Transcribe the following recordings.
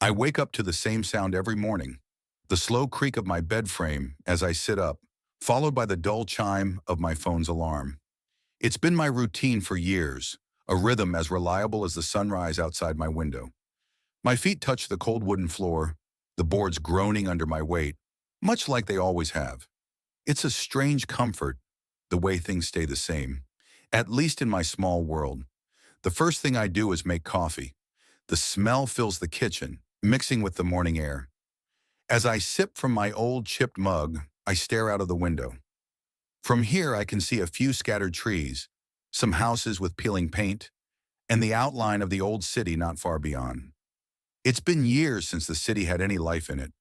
I wake up to the same sound every morning, the slow creak of my bed frame as I sit up, followed by the dull chime of my phone's alarm. It's been my routine for years, a rhythm as reliable as the sunrise outside my window. My feet touch the cold wooden floor, the boards groaning under my weight, much like they always have. It's a strange comfort, the way things stay the same, at least in my small world. The first thing I do is make coffee. The smell fills the kitchen, mixing with the morning air. As I sip from my old chipped mug, I stare out of the window. From here, I can see a few scattered trees, some houses with peeling paint, and the outline of the old city not far beyond. It's been years since the city had any life in it.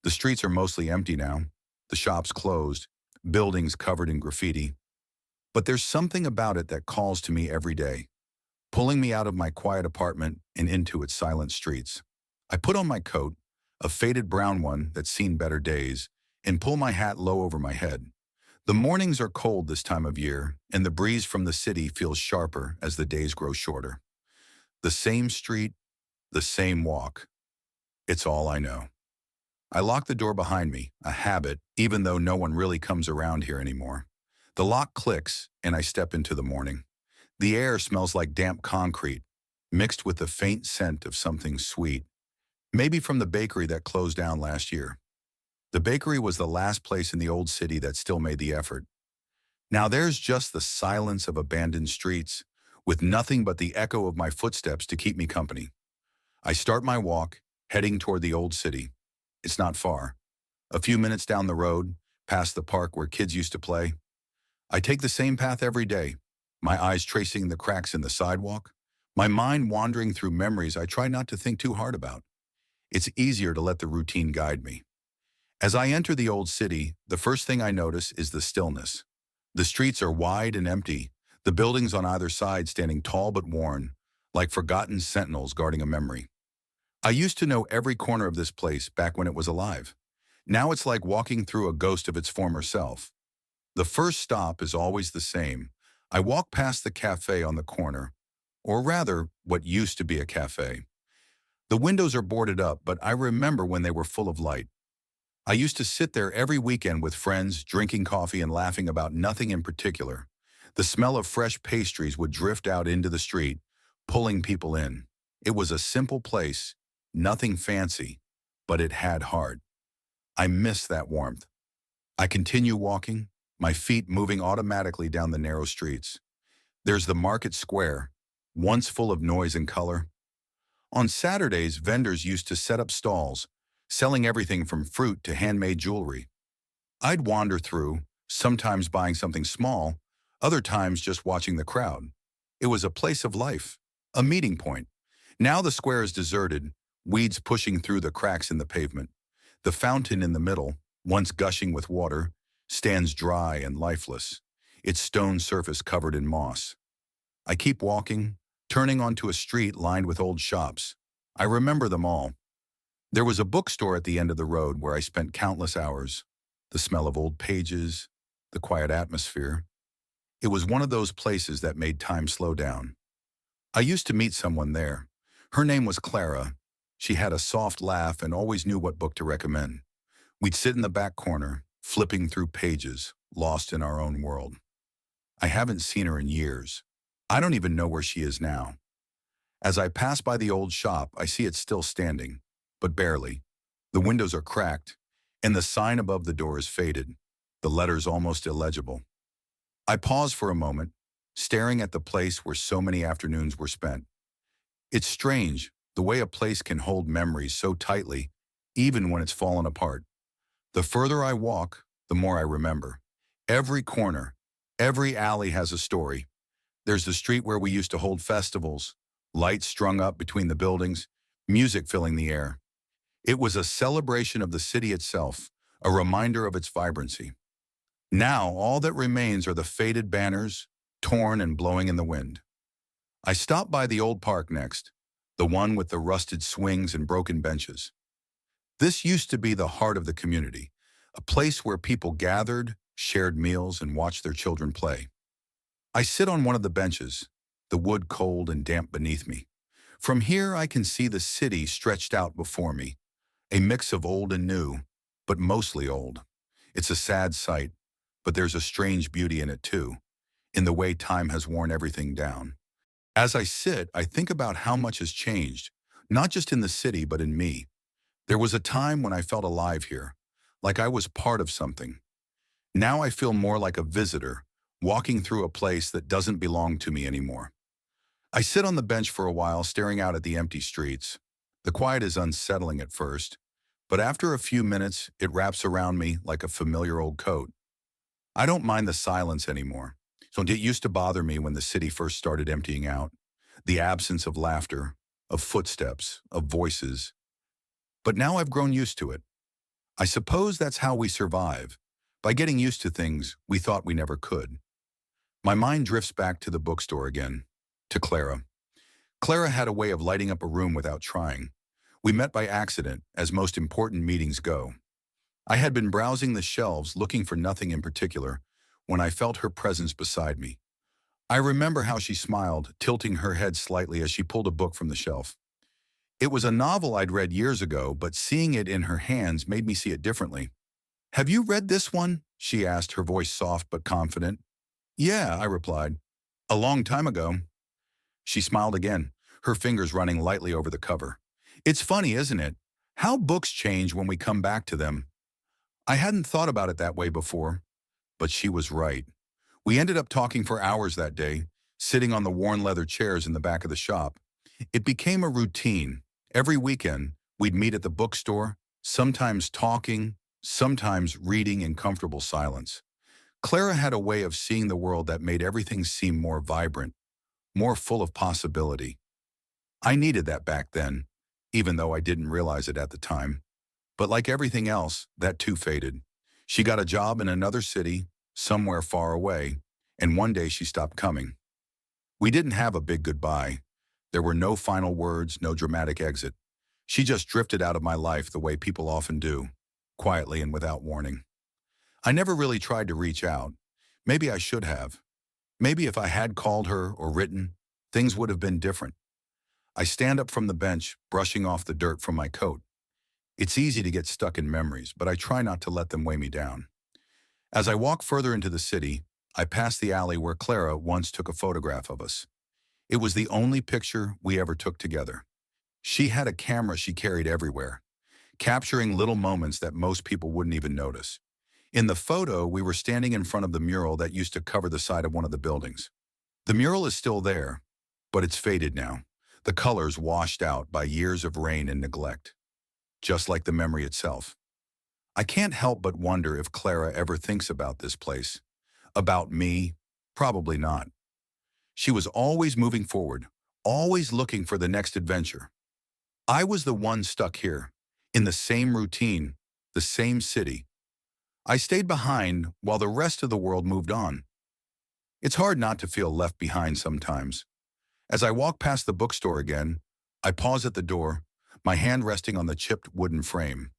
The streets are mostly empty now, the shops closed, buildings covered in graffiti. But there's something about it that calls to me every day, pulling me out of my quiet apartment and into its silent streets. I put on my coat, a faded brown one that's seen better days, and pull my hat low over my head. The mornings are cold this time of year, and the breeze from the city feels sharper as the days grow shorter. The same street, the same walk. It's all I know. I lock the door behind me, a habit, even though no one really comes around here anymore. The lock clicks, and I step into the morning. The air smells like damp concrete, mixed with the faint scent of something sweet, maybe from the bakery that closed down last year. The bakery was the last place in the old city that still made the effort. Now there's just the silence of abandoned streets, with nothing but the echo of my footsteps to keep me company. I start my walk, heading toward the old city. It's not far. A few minutes down the road, past the park where kids used to play. I take the same path every day, my eyes tracing the cracks in the sidewalk, my mind wandering through memories I try not to think too hard about. It's easier to let the routine guide me. As I enter the old city, the first thing I notice is the stillness. The streets are wide and empty, the buildings on either side standing tall but worn, like forgotten sentinels guarding a memory. I used to know every corner of this place back when it was alive. Now it's like walking through a ghost of its former self. The first stop is always the same. I walk past the cafe on the corner, or rather, what used to be a cafe. The windows are boarded up, but I remember when they were full of light. I used to sit there every weekend with friends, drinking coffee and laughing about nothing in particular. The smell of fresh pastries would drift out into the street, pulling people in. It was a simple place, nothing fancy, but it had heart. I miss that warmth. I continue walking, my feet moving automatically down the narrow streets. There's the market square, once full of noise and color. On Saturdays, vendors used to set up stalls, selling everything from fruit to handmade jewelry. I'd wander through, sometimes buying something small, other times just watching the crowd. It was a place of life, a meeting point. Now the square is deserted, weeds pushing through the cracks in the pavement. The fountain in the middle, once gushing with water, stands dry and lifeless, its stone surface covered in moss. I keep walking, turning onto a street lined with old shops. I remember them all. There was a bookstore at the end of the road where I spent countless hours. The smell of old pages, the quiet atmosphere. It was one of those places that made time slow down. I used to meet someone there. Her name was Clara. She had a soft laugh and always knew what book to recommend. We'd sit in the back corner, flipping through pages, lost in our own world. I haven't seen her in years. I don't even know where she is now. As I pass by the old shop, I see it still standing, but barely. The windows are cracked, and the sign above the door is faded, the letters almost illegible. I pause for a moment, staring at the place where so many afternoons were spent. It's strange, the way a place can hold memories so tightly, even when it's fallen apart. The further I walk, the more I remember. Every corner, every alley has a story. There's the street where we used to hold festivals, lights strung up between the buildings, music filling the air. It was a celebration of the city itself, a reminder of its vibrancy. Now, all that remains are the faded banners, torn and blowing in the wind. I stop by the old park next, the one with the rusted swings and broken benches. This used to be the heart of the community, a place where people gathered, shared meals, and watched their children play. I sit on one of the benches, the wood cold and damp beneath me. From here, I can see the city stretched out before me, a mix of old and new, but mostly old. It's a sad sight, but there's a strange beauty in it too, in the way time has worn everything down. As I sit, I think about how much has changed, not just in the city, but in me. There was a time when I felt alive here, like I was part of something. Now I feel more like a visitor, walking through a place that doesn't belong to me anymore. I sit on the bench for a while, staring out at the empty streets. The quiet is unsettling at first, but after a few minutes, it wraps around me like a familiar old coat. I don't mind the silence anymore. So it used to bother me when the city first started emptying out. The absence of laughter, of footsteps, of voices. But now I've grown used to it. I suppose that's how we survive, by getting used to things we thought we never could. My mind drifts back to the bookstore again, to Clara. Clara had a way of lighting up a room without trying. We met by accident, as most important meetings go. I had been browsing the shelves looking for nothing in particular when I felt her presence beside me. I remember how she smiled, tilting her head slightly as she pulled a book from the shelf. It was a novel I'd read years ago, but seeing it in her hands made me see it differently. "Have you read this one?" she asked, her voice soft but confident. "Yeah," I replied. "A long time ago." She smiled again, her fingers running lightly over the cover. "It's funny, isn't it? How books change when we come back to them." I hadn't thought about it that way before, but she was right. We ended up talking for hours that day, sitting on the worn leather chairs in the back of the shop. It became a routine. Every weekend, we'd meet at the bookstore, sometimes talking, sometimes reading in comfortable silence. Clara had a way of seeing the world that made everything seem more vibrant, more full of possibility. I needed that back then, even though I didn't realize it at the time. But like everything else, that too faded. She got a job in another city, somewhere far away, and one day she stopped coming. We didn't have a big goodbye. There were no final words, no dramatic exit. She just drifted out of my life the way people often do, quietly and without warning. I never really tried to reach out. Maybe I should have. Maybe if I had called her or written, things would have been different. I stand up from the bench, brushing off the dirt from my coat. It's easy to get stuck in memories, but I try not to let them weigh me down. As I walk further into the city, I pass the alley where Clara once took a photograph of us. It was the only picture we ever took together. She had a camera she carried everywhere, capturing little moments that most people wouldn't even notice. In the photo, we were standing in front of the mural that used to cover the side of one of the buildings. The mural is still there, but it's faded now, the colors washed out by years of rain and neglect, just like the memory itself. I can't help but wonder if Clara ever thinks about this place. About me? Probably not. She was always moving forward, always looking for the next adventure. I was the one stuck here, in the same routine, the same city. I stayed behind while the rest of the world moved on. It's hard not to feel left behind sometimes. As I walk past the bookstore again, I pause at the door, my hand resting on the chipped wooden frame.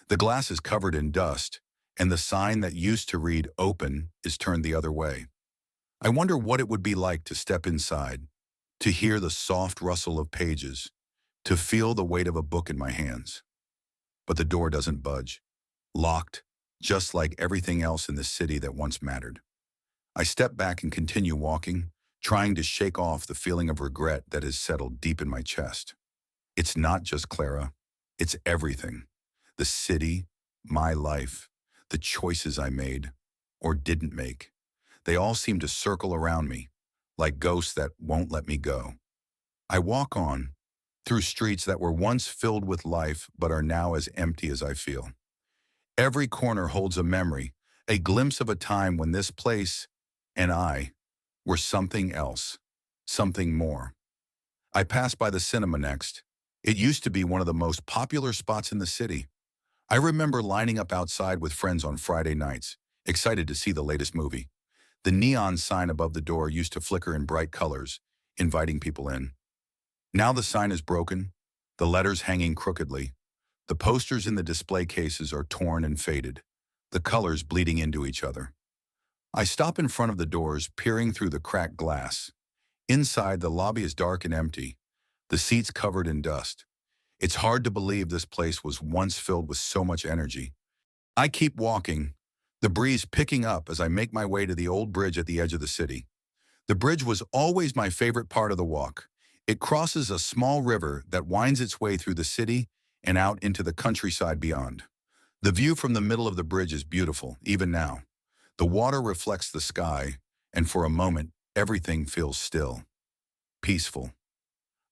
The glass is covered in dust, and the sign that used to read "Open" is turned the other way. I wonder what it would be like to step inside, to hear the soft rustle of pages, to feel the weight of a book in my hands. But the door doesn't budge, locked, just like everything else in the city that once mattered. I step back and continue walking, trying to shake off the feeling of regret that has settled deep in my chest. It's not just Clara, it's everything. The city, my life, the choices I made, or didn't make. They all seem to circle around me, like ghosts that won't let me go. I walk on, through streets that were once filled with life but are now as empty as I feel. Every corner holds a memory, a glimpse of a time when this place and I were something else, something more. I pass by the cinema next. It used to be one of the most popular spots in the city. I remember lining up outside with friends on Friday nights, excited to see the latest movie. The neon sign above the door used to flicker in bright colors, inviting people in. Now the sign is broken, the letters hanging crookedly. The posters in the display cases are torn and faded, the colors bleeding into each other. I stop in front of the doors, peering through the cracked glass. Inside, the lobby is dark and empty, the seats covered in dust. It's hard to believe this place was once filled with so much energy. I keep walking, the breeze picking up as I make my way to the old bridge at the edge of the city. The bridge was always my favorite part of the walk. It crosses a small river that winds its way through the city and out into the countryside beyond. The view from the middle of the bridge is beautiful, even now. The water reflects the sky, and for a moment, everything feels still, peaceful.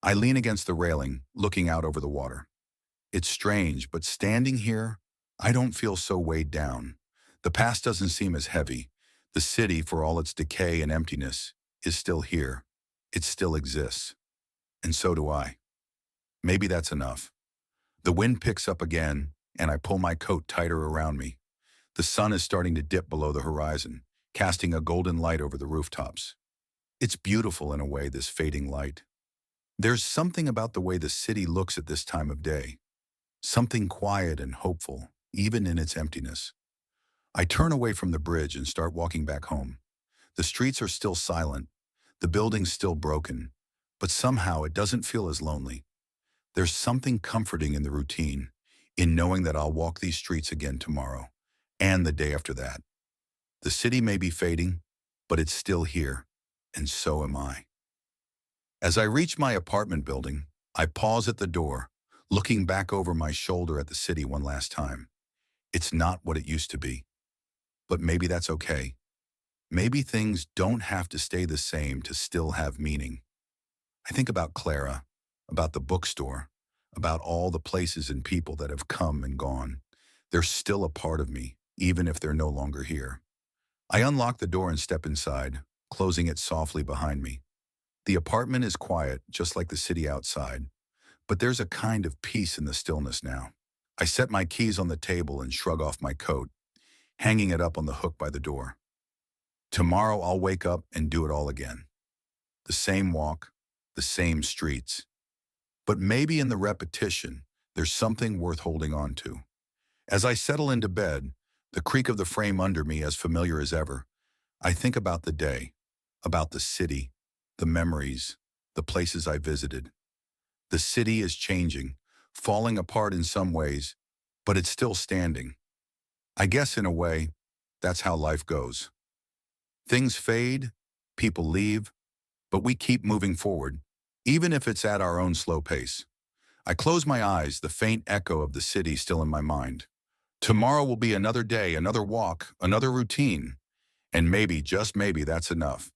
I lean against the railing, looking out over the water. It's strange, but standing here, I don't feel so weighed down. The past doesn't seem as heavy. The city, for all its decay and emptiness, is still here. It still exists. And so do I. Maybe that's enough. The wind picks up again, and I pull my coat tighter around me. The sun is starting to dip below the horizon, casting a golden light over the rooftops. It's beautiful in a way, this fading light. There's something about the way the city looks at this time of day. Something quiet and hopeful, even in its emptiness. I turn away from the bridge and start walking back home. The streets are still silent, the buildings still broken, but somehow it doesn't feel as lonely. There's something comforting in the routine, in knowing that I'll walk these streets again tomorrow, and the day after that. The city may be fading, but it's still here, and so am I. As I reach my apartment building, I pause at the door, looking back over my shoulder at the city one last time. It's not what it used to be. But maybe that's okay. Maybe things don't have to stay the same to still have meaning. I think about Clara, about the bookstore, about all the places and people that have come and gone. They're still a part of me, even if they're no longer here. I unlock the door and step inside, closing it softly behind me. The apartment is quiet, just like the city outside, but there's a kind of peace in the stillness now. I set my keys on the table and shrug off my coat, hanging it up on the hook by the door. Tomorrow I'll wake up and do it all again. The same walk, the same streets. But maybe in the repetition, there's something worth holding on to. As I settle into bed, the creak of the frame under me as familiar as ever, I think about the day, about the city, the memories, the places I visited. The city is changing, falling apart in some ways, but it's still standing. I guess in a way, that's how life goes. Things fade, people leave, but we keep moving forward, even if it's at our own slow pace. I close my eyes, the faint echo of the city still in my mind. Tomorrow will be another day, another walk, another routine, and maybe, just maybe, that's enough.